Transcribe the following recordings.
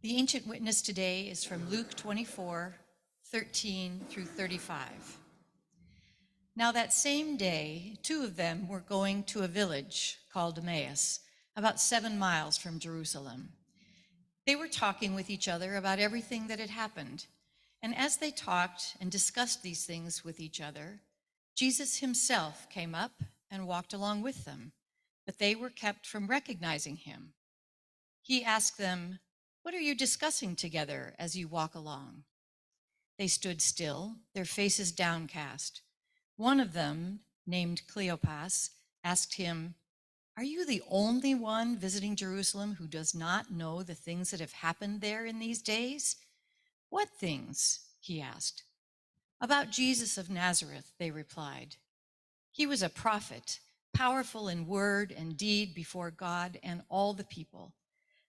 The ancient witness today is from Luke 24:13 through 35. Now that same day, two of them were going to a village called Emmaus, about 7 miles from Jerusalem. They were talking with each other about everything that had happened. And as they talked and discussed these things with each other, Jesus himself came up and walked along with them, but they were kept from recognizing him. He asked them, "What are you discussing together as you walk along?" They stood still, their faces downcast. One of them, named Cleopas, asked him, "Are you the only one visiting Jerusalem who does not know the things that have happened there in these days?" "What things?" he asked. "About Jesus of Nazareth," they replied. "He was a prophet, powerful in word and deed before God and all the people.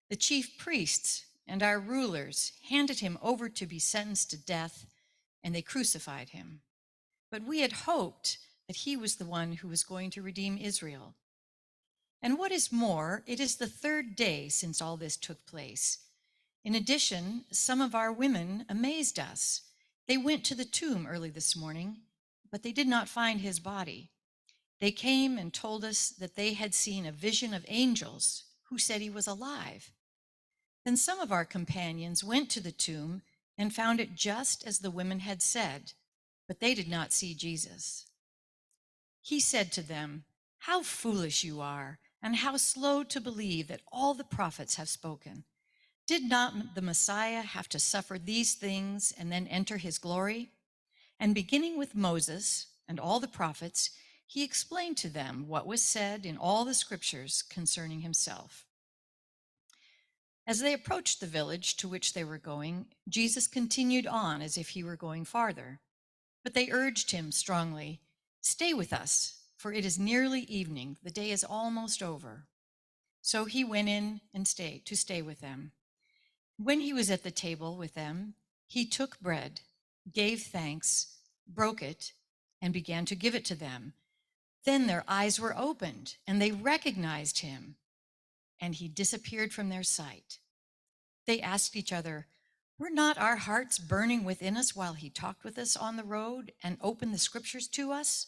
The chief priests and our rulers handed him over to be sentenced to death, and they crucified him. But we had hoped that he was the one who was going to redeem Israel. And what is more, it is the third day since all this took place. In addition, some of our women amazed us. They went to the tomb early this morning, but they did not find his body. They came and told us that they had seen a vision of angels who said he was alive. Then some of our companions went to the tomb and found it just as the women had said, but they did not see Jesus." He said to them, "How foolish you are, and how slow to believe that all the prophets have spoken. Did not the Messiah have to suffer these things and then enter his glory?" And beginning with Moses and all the prophets, he explained to them what was said in all the scriptures concerning himself. As they approached the village to which they were going, Jesus continued on as if he were going farther. But they urged him strongly, "Stay with us, for it is nearly evening. The day is almost over." So he went in and stayed with them. When he was at the table with them, he took bread, gave thanks, broke it, and began to give it to them. Then their eyes were opened, and they recognized him, and he disappeared from their sight. They asked each other, "Were not our hearts burning within us while he talked with us on the road and opened the scriptures to us?"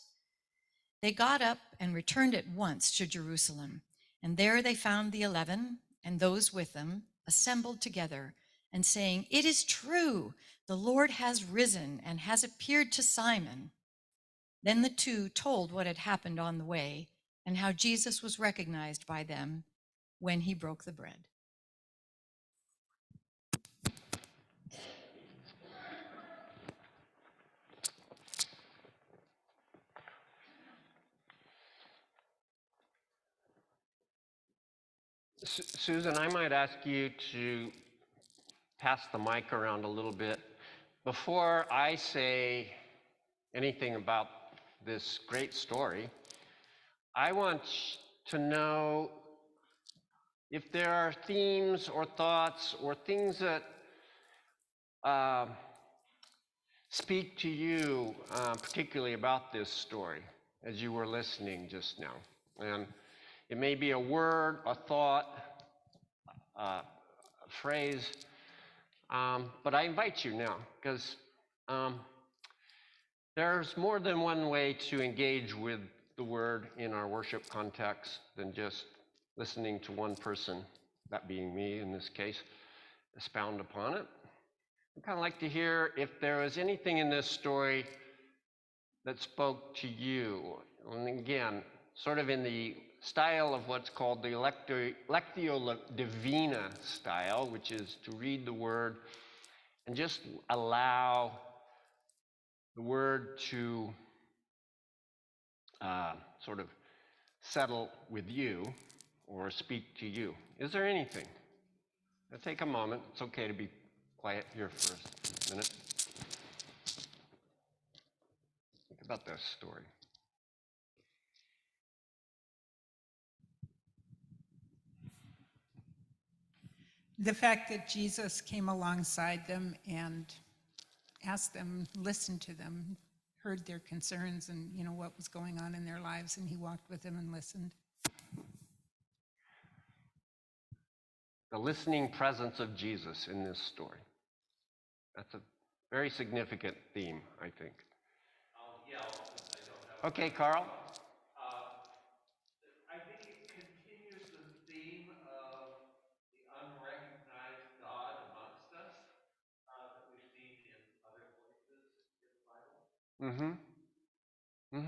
They got up and returned at once to Jerusalem, and there they found the 11 and those with them assembled together and saying, "It is true, the Lord has risen and has appeared to Simon." Then the two told what had happened on the way and how Jesus was recognized by them when he broke the bread. Susan, I might ask you to pass the mic around a little bit. Before I say anything about this great story, I want to know if there are themes or thoughts or things that speak to you particularly about this story as you were listening just now. And it may be a word, a thought, a phrase, but I invite you now, because there's more than one way to engage with the word in our worship context than just listening to one person, that being me in this case, expound upon it. I'd kind of like to hear if there was anything in this story that spoke to you. And again, sort of in the style of what's called the Lectio Divina style, which is to read the word and just allow the word to sort of settle with you or speak to you. Is there anything? Now take a moment. It's okay to be quiet here for a minute. Think about this story. The fact that Jesus came alongside them and asked them, listened to them, heard their concerns and what was going on in their lives, and he walked with them and listened. the listening presence of Jesus in this story. That's a very significant theme, I think. Okay, Carl. I think it continues the theme of the unrecognized God amongst us that we've seen in other places in the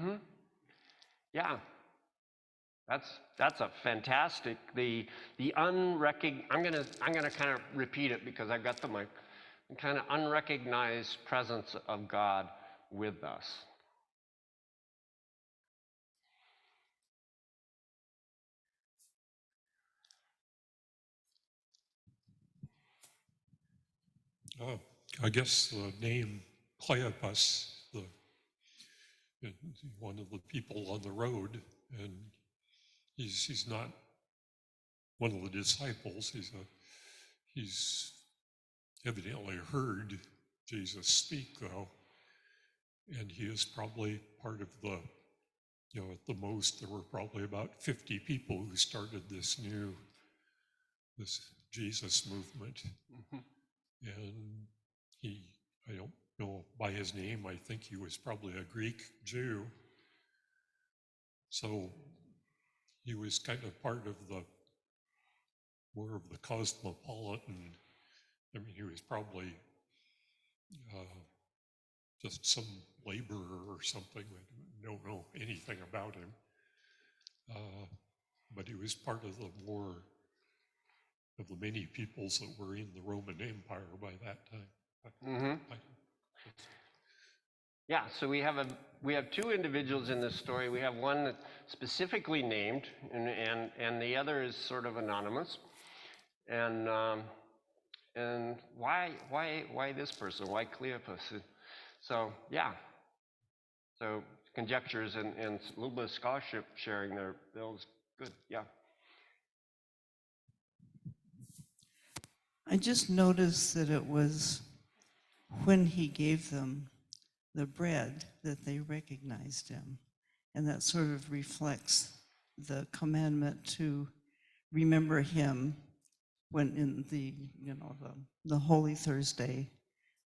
Bible. Yeah. That's a fantastic, I'm gonna kind of repeat it because I've got the mic. Kind of unrecognized presence of God with us. I guess the name Cleopas, one of the people on the road, and he's not one of the disciples. He's evidently heard Jesus speak, though, and he is probably part of the, at the most, there were probably about 50 people who started this Jesus movement. And I don't know by his name, I think he was probably a Greek Jew. So he was kind of part of more of the cosmopolitan. I mean, he was probably just some laborer or something. I don't know anything about him. But he was part of the many peoples that were in the Roman Empire by that time. Yeah, so we have two individuals in this story. We have one that's specifically named, and the other is sort of anonymous. And why this person? Why Cleopas? So yeah, so conjectures and a little bit of scholarship sharing there. Bill's good. Yeah. I just noticed that it was when he gave them the bread that they recognized him. And that sort of reflects the commandment to remember him when in the Holy Thursday,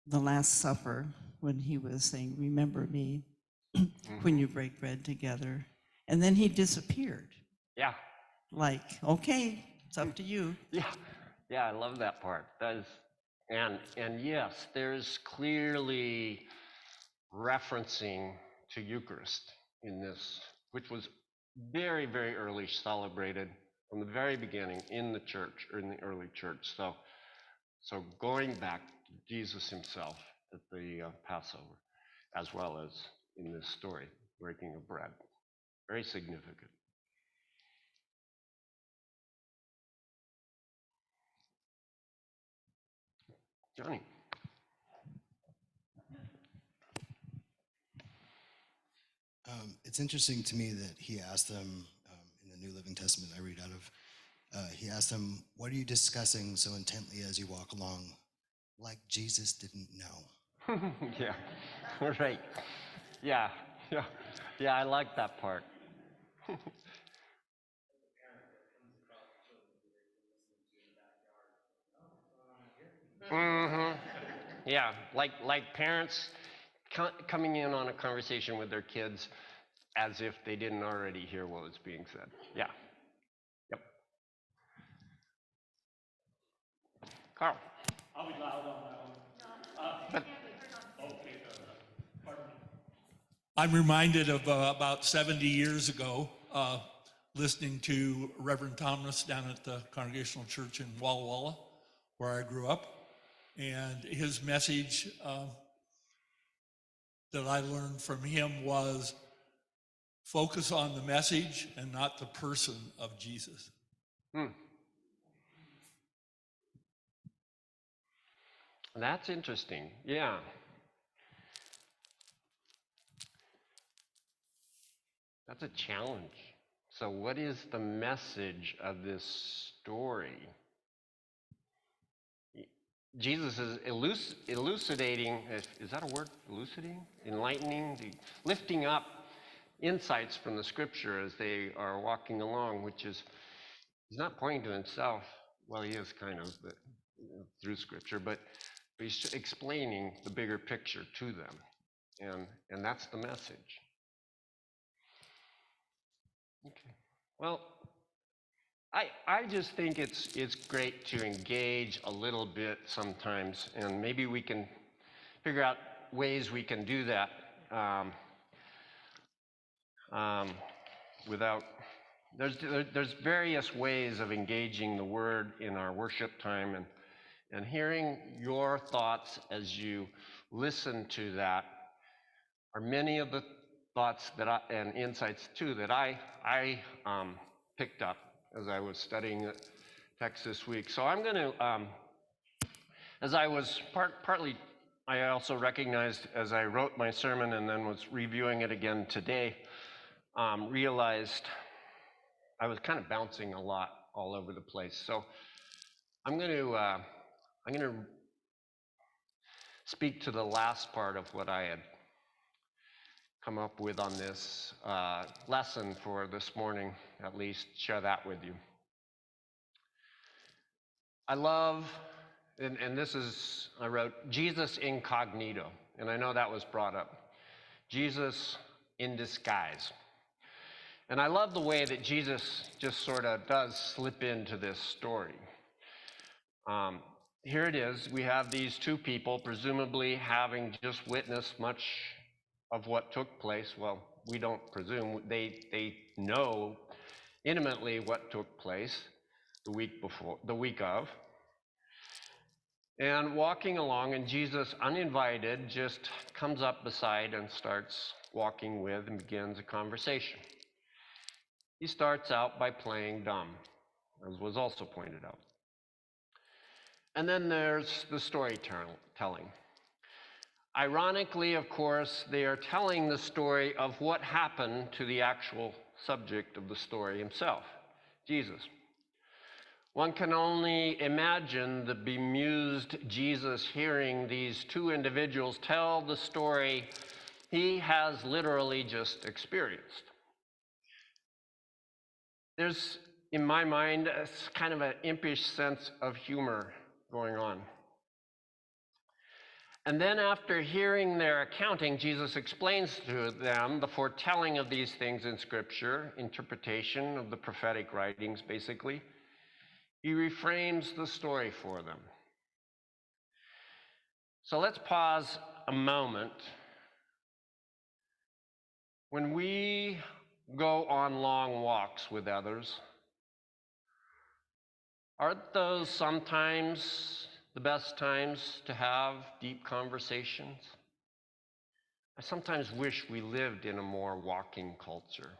the Last Supper, when he was saying, remember me when you break bread together. And then he disappeared. Yeah. Like, okay, it's up to you. Yeah, I love that part. That is, and yes, there's clearly referencing to Eucharist in this, which was very, very early celebrated from the very beginning in the church, or in the early church. So going back to Jesus himself at the Passover, as well as in this story, breaking of bread. Very significant. Johnny. It's interesting to me that he asked them, in the New Living Testament I read out of, he asked them, what are you discussing so intently as you walk along? Like Jesus didn't know. Yeah, right. Yeah, I like that part. Yeah, like parents coming in on a conversation with their kids as if they didn't already hear what was being said. Yeah. Yep. Carl. I'll be loud on that one. Okay, pardon me. I'm reminded of about 70 years ago, listening to Reverend Thomas down at the Congregational Church in Walla Walla, where I grew up. And his message that I learned from him was focus on the message and not the person of Jesus. That's interesting. Yeah. That's a challenge. So what is the message of this story? Jesus is elucidating, is that a word? Elucidating? Enlightening? Lifting up insights from the scripture as they are walking along, which is, he's not pointing to himself, well, he is kind of through Scripture, but he's explaining the bigger picture to them, and that's the message. Okay. Well, I just think it's great to engage a little bit sometimes, and maybe we can figure out ways we can do that without. There's various ways of engaging the Word in our worship time, and hearing your thoughts as you listen to that are many of the thoughts that and insights too that I picked up as I was studying the text this week. So I'm going to, as I was partly, I also recognized as I wrote my sermon and then was reviewing it again today, realized I was kind of bouncing a lot all over the place. So I'm going to speak to the last part of what I had come up with on this lesson for this morning, at least share that with you. I love, and this is, I wrote, Jesus incognito, and I know that was brought up. Jesus in disguise. And I love the way that Jesus just sort of does slip into this story. Here it is, we have these two people presumably having just witnessed much of what took place. Well, we don't presume, they know intimately what took place the week of. And walking along, and Jesus, uninvited, just comes up beside and starts walking with and begins a conversation. He starts out by playing dumb, as was also pointed out. And then there's the storytelling. Ironically, of course, they are telling the story of what happened to the actual subject of the story himself, Jesus. One can only imagine the bemused Jesus hearing these two individuals tell the story he has literally just experienced. There's, in my mind, a kind of an impish sense of humor going on. And then after hearing their accounting, Jesus explains to them the foretelling of these things in Scripture, interpretation of the prophetic writings, basically. He reframes the story for them. So let's pause a moment. When we go on long walks with others, aren't those sometimes the best times to have deep conversations? I sometimes wish we lived in a more walking culture.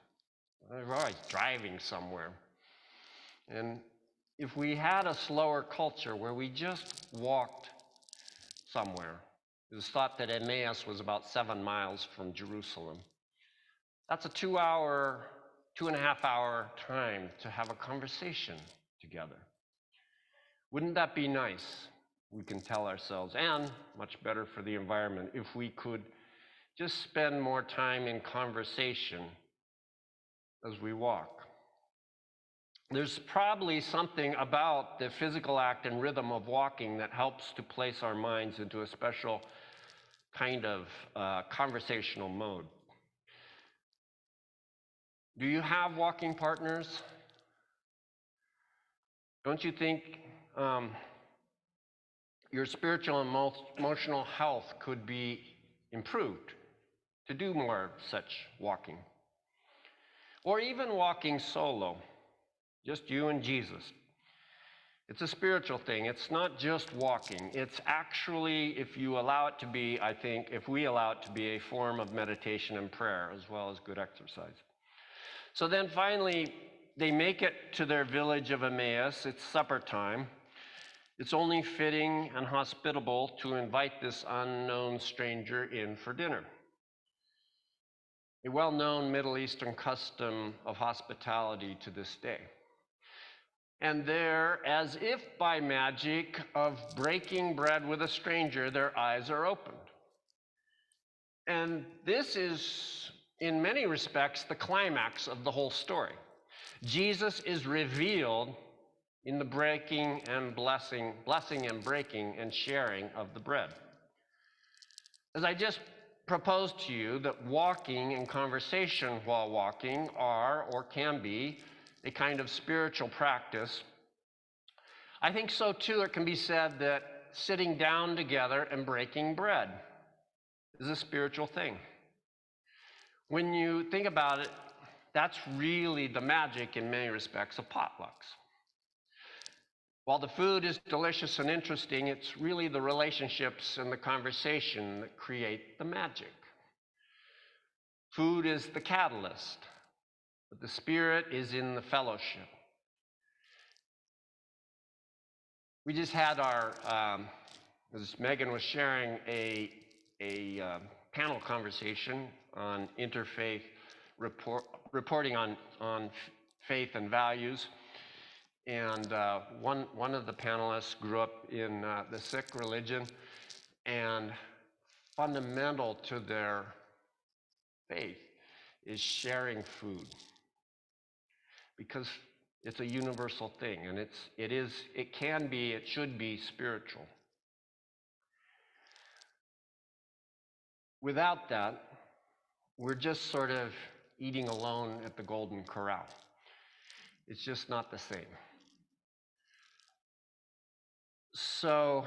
We're always driving somewhere. And if we had a slower culture where we just walked somewhere, it was thought that Emmaus was about 7 miles from Jerusalem. That's a 2.5 hour time to have a conversation together. Wouldn't that be nice? We can tell ourselves, and much better for the environment, if we could just spend more time in conversation as we walk. There's probably something about the physical act and rhythm of walking that helps to place our minds into a special kind of conversational mode. Do you have walking partners? Don't you think your spiritual and emotional health could be improved to do more such walking? Or even walking solo, just you and Jesus. It's a spiritual thing. It's not just walking. It's actually, if you allow it to be, I think, if we allow it to be a form of meditation and prayer as well as good exercise. So then finally, they make it to their village of Emmaus. It's supper time. It's only fitting and hospitable to invite this unknown stranger in for dinner. A well-known Middle Eastern custom of hospitality to this day. And there, as if by magic of breaking bread with a stranger, their eyes are opened. And this is, in many respects, the climax of the whole story. Jesus is revealed in the blessing and breaking and sharing of the bread. As I just proposed to you that walking and conversation while walking are or can be a kind of spiritual practice, I think so too it can be said that sitting down together and breaking bread is a spiritual thing. When you think about it, that's really the magic in many respects of potlucks. While the food is delicious and interesting, it's really the relationships and the conversation that create the magic. Food is the catalyst, but the spirit is in the fellowship. We just had as Megan was sharing, a panel conversation on interfaith reporting on faith and values. And one of the panelists grew up in the Sikh religion, and fundamental to their faith is sharing food, because it's a universal thing, and it should be spiritual. Without that, we're just sort of eating alone at the Golden Corral. It's just not the same. So,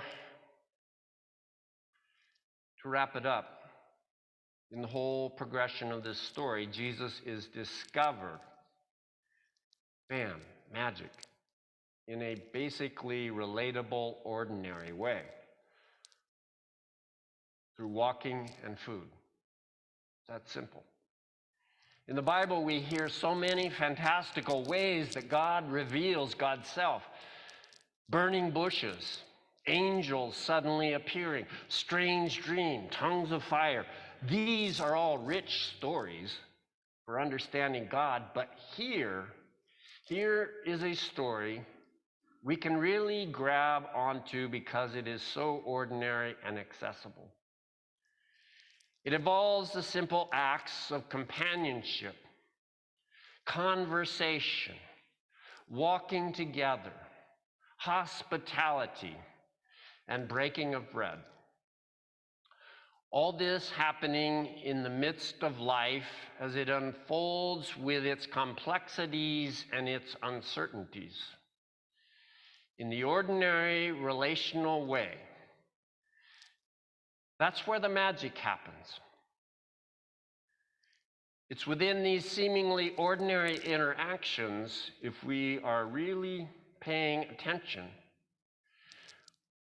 to wrap it up, in the whole progression of this story, Jesus is discovered, bam, magic, in a basically relatable, ordinary way, through walking and food. That's simple. In the Bible, we hear so many fantastical ways that God reveals God's self. Burning bushes, angels suddenly appearing, strange dream, tongues of fire. These are all rich stories for understanding God, but here is a story we can really grab onto because it is so ordinary and accessible. It involves the simple acts of companionship, conversation, walking together, hospitality, and breaking of bread. All this happening in the midst of life as it unfolds with its complexities and its uncertainties. In the ordinary relational way, that's where the magic happens. It's within these seemingly ordinary interactions, if we are really paying attention,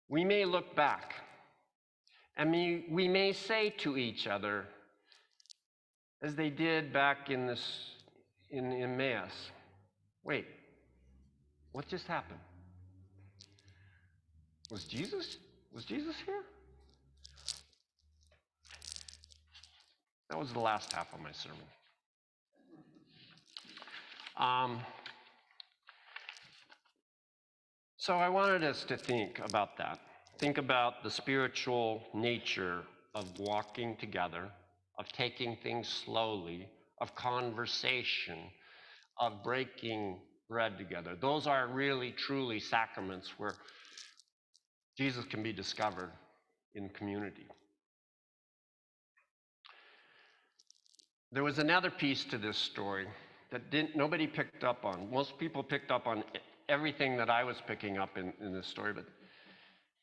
we may look back and we may say to each other, as they did back in Emmaus, wait, what just happened? Was Jesus here? That was the last half of my sermon. So I wanted us to think about that. Think about the spiritual nature of walking together, of taking things slowly, of conversation, of breaking bread together. Those are really, truly sacraments where Jesus can be discovered in community. There was another piece to this story that nobody picked up on. Most people picked up on everything that I was picking up in this story, but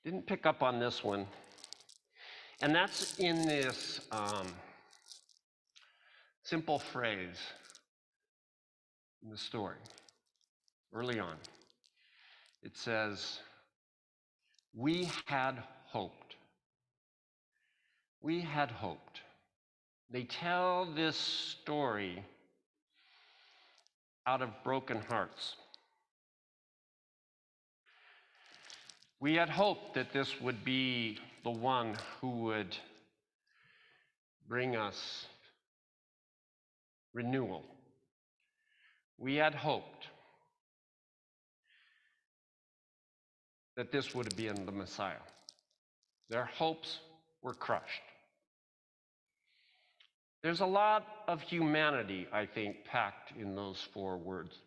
didn't pick up on this one. And that's in this simple phrase in the story, early on. It says, "We had hoped." We had hoped. They tell this story out of broken hearts. We had hoped that this would be the one who would bring us renewal. We had hoped that this would have been the Messiah. Their hopes were crushed. There's a lot of humanity, I think, packed in those 4 words.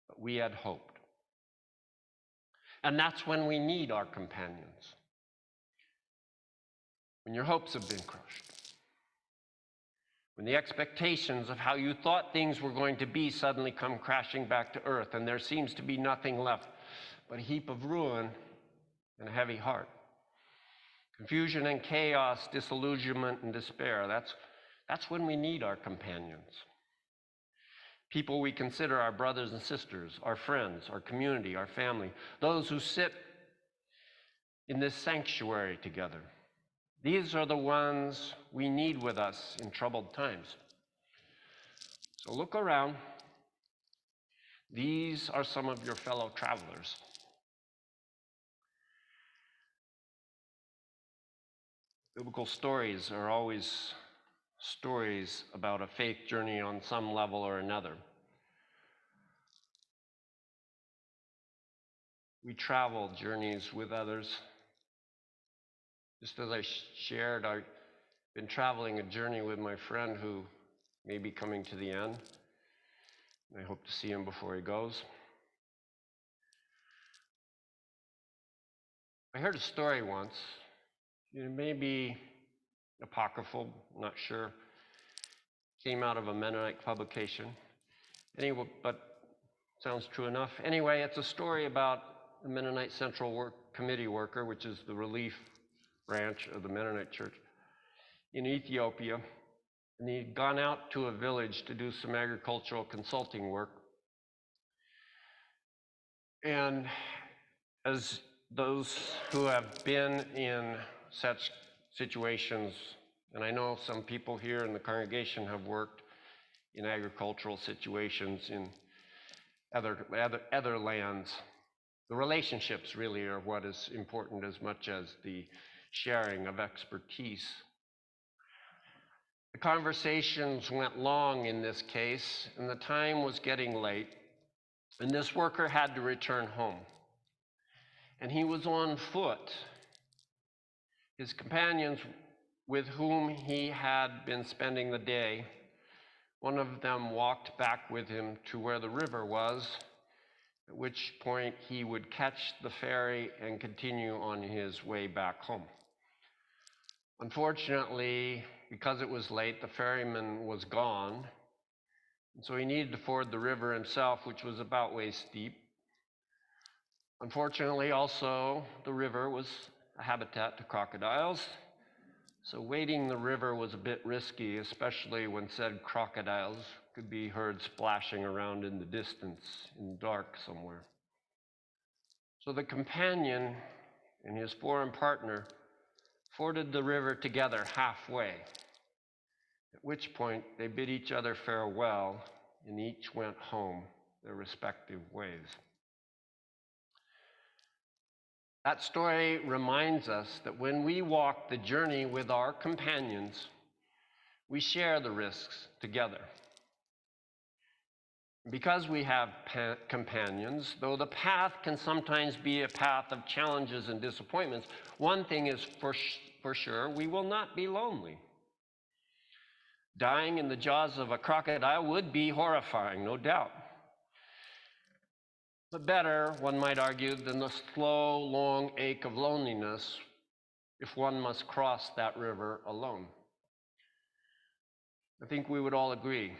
But we had hoped. And that's when we need our companions. When your hopes have been crushed. When the expectations of how you thought things were going to be suddenly come crashing back to earth, and there seems to be nothing left but a heap of ruin and a heavy heart. Confusion and chaos, disillusionment and despair. That's when we need our companions. People we consider our brothers and sisters, our friends, our community, our family, those who sit in this sanctuary together. These are the ones we need with us in troubled times. So look around. These are some of your fellow travelers. Biblical stories are always stories about a faith journey on some level or another. We travel journeys with others. Just as I shared, I've been traveling a journey with my friend who may be coming to the end. I hope to see him before he goes. I heard a story once. It may be apocryphal, not sure. Came out of a Mennonite publication. Anyway, but sounds true enough. Anyway, it's a story about the Mennonite Central Committee worker, which is the relief branch of the Mennonite Church in Ethiopia. And he'd gone out to a village to do some agricultural consulting work. And as those who have been in such situations, and I know some people here in the congregation have worked in agricultural situations in other lands, the relationships really are what is important as much as the sharing of expertise. The conversations went long in this case, and the time was getting late, and this worker had to return home. And he was on foot. His companions with whom he had been spending the day, one of them walked back with him to where the river was, at which point he would catch the ferry and continue on his way back home. Unfortunately, because it was late, the ferryman was gone, and so he needed to ford the river himself, which was about waist deep. Unfortunately, also, the river was a habitat to crocodiles, so wading the river was a bit risky, especially when said crocodiles could be heard splashing around in the distance, in the dark somewhere. So the companion and his foreign partner forded the river together halfway, at which point they bid each other farewell and each went home their respective ways. That story reminds us that when we walk the journey with our companions, we share the risks together. Because we have companions, though the path can sometimes be a path of challenges and disappointments, one thing is for sure, we will not be lonely. Dying in the jaws of a crocodile would be horrifying, no doubt. But better, one might argue, than the slow, long ache of loneliness if one must cross that river alone. I think we would all agree.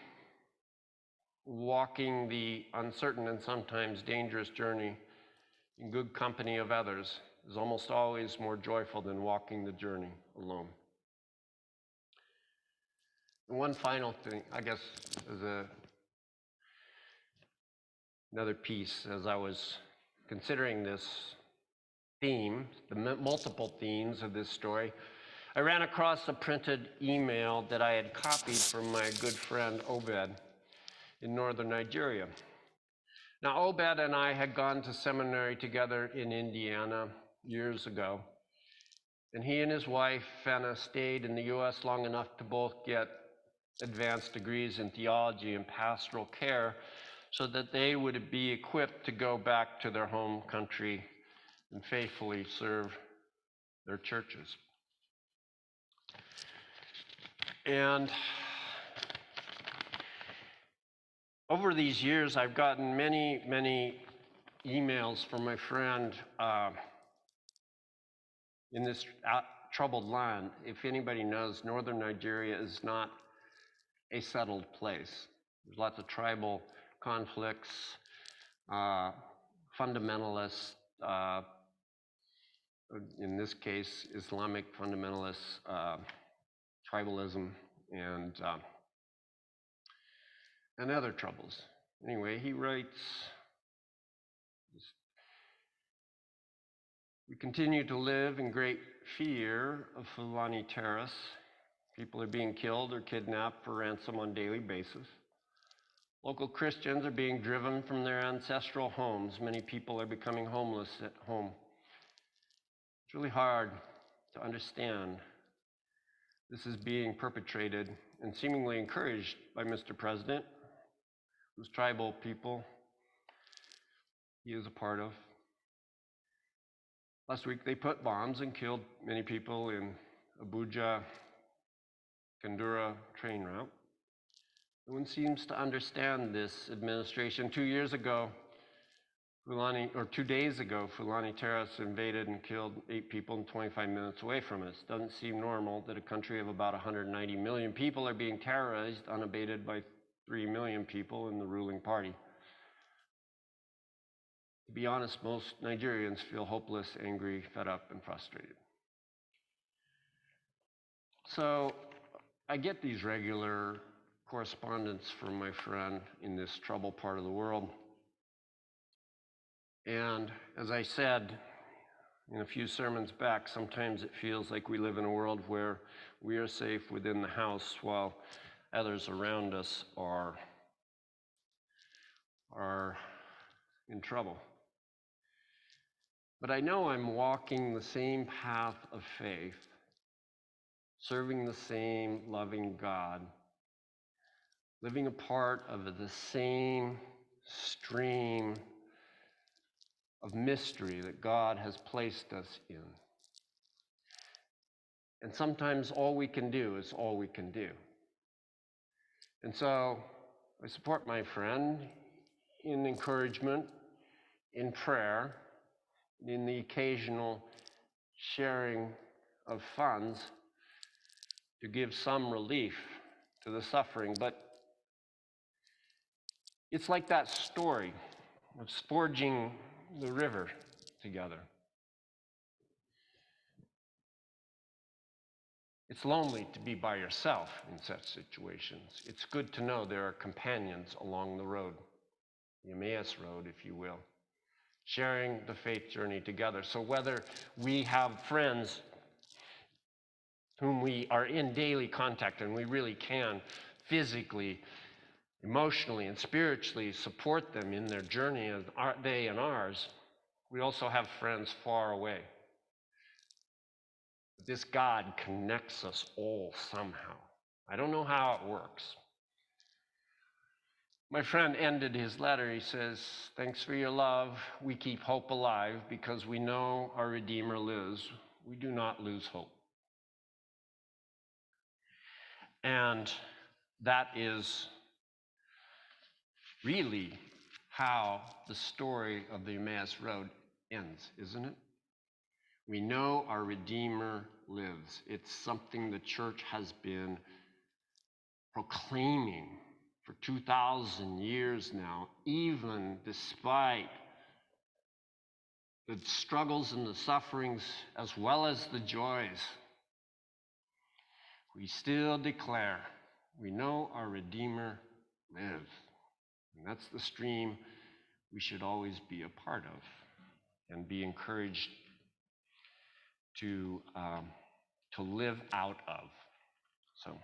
Walking the uncertain and sometimes dangerous journey in good company of others is almost always more joyful than walking the journey alone. And one final thing, I guess, as another piece, as I was considering this theme, the multiple themes of this story, I ran across a printed email that I had copied from my good friend Obed in northern Nigeria. Now, Obed and I had gone to seminary together in Indiana years ago, and he and his wife, Fenna, stayed in the U.S. long enough to both get advanced degrees in theology and pastoral care so that they would be equipped to go back to their home country and faithfully serve their churches. And over these years, I've gotten many emails from my friend in this troubled land. If anybody knows, northern Nigeria is not a settled place. There's lots of tribal conflicts, fundamentalists, in this case, Islamic fundamentalists, tribalism, and other troubles. Anyway, he writes, we continue to live in great fear of Fulani terrorists. People are being killed or kidnapped for ransom on a daily basis. Local Christians are being driven from their ancestral homes. Many people are becoming homeless at home. It's really hard to understand this is being perpetrated and seemingly encouraged by Mr. President, whose tribal people he is a part of. Last week, they put bombs and killed many people in Abuja, Kandura train route. No one seems to understand this administration. 2 days ago, Fulani terrorists invaded and killed 8 people 25 minutes away from us. Doesn't seem normal that a country of about 190 million people are being terrorized unabated by 3 million people in the ruling party. To be honest, most Nigerians feel hopeless, angry, fed up, and frustrated. So I get these regular correspondence from my friend in this troubled part of the world. And as I said in a few sermons back, sometimes it feels like we live in a world where we are safe within the house while others around us are in trouble. But I know I'm walking the same path of faith, serving the same loving God, living a part of the same stream of mystery that God has placed us in. And sometimes all we can do is all we can do. And so I support my friend in encouragement, in prayer, in the occasional sharing of funds to give some relief to the suffering. But it's like that story of forging the river together. It's lonely to be by yourself in such situations. It's good to know there are companions along the road, the Emmaus Road, if you will, sharing the faith journey together. So whether we have friends whom we are in daily contact and we really can physically, emotionally, and spiritually support them in their journey, and they and ours, we also have friends far away. This God connects us all somehow. I don't know how it works. My friend ended his letter. He says, thanks for your love. We keep hope alive because we know our Redeemer lives. We do not lose hope. And that is really how the story of the Emmaus Road ends, isn't it? We know our Redeemer lives. It's something the church has been proclaiming for 2,000 years now, even despite the struggles and the sufferings as well as the joys. We still declare, we know our Redeemer lives. And that's the stream we should always be a part of and be encouraged to live out of. So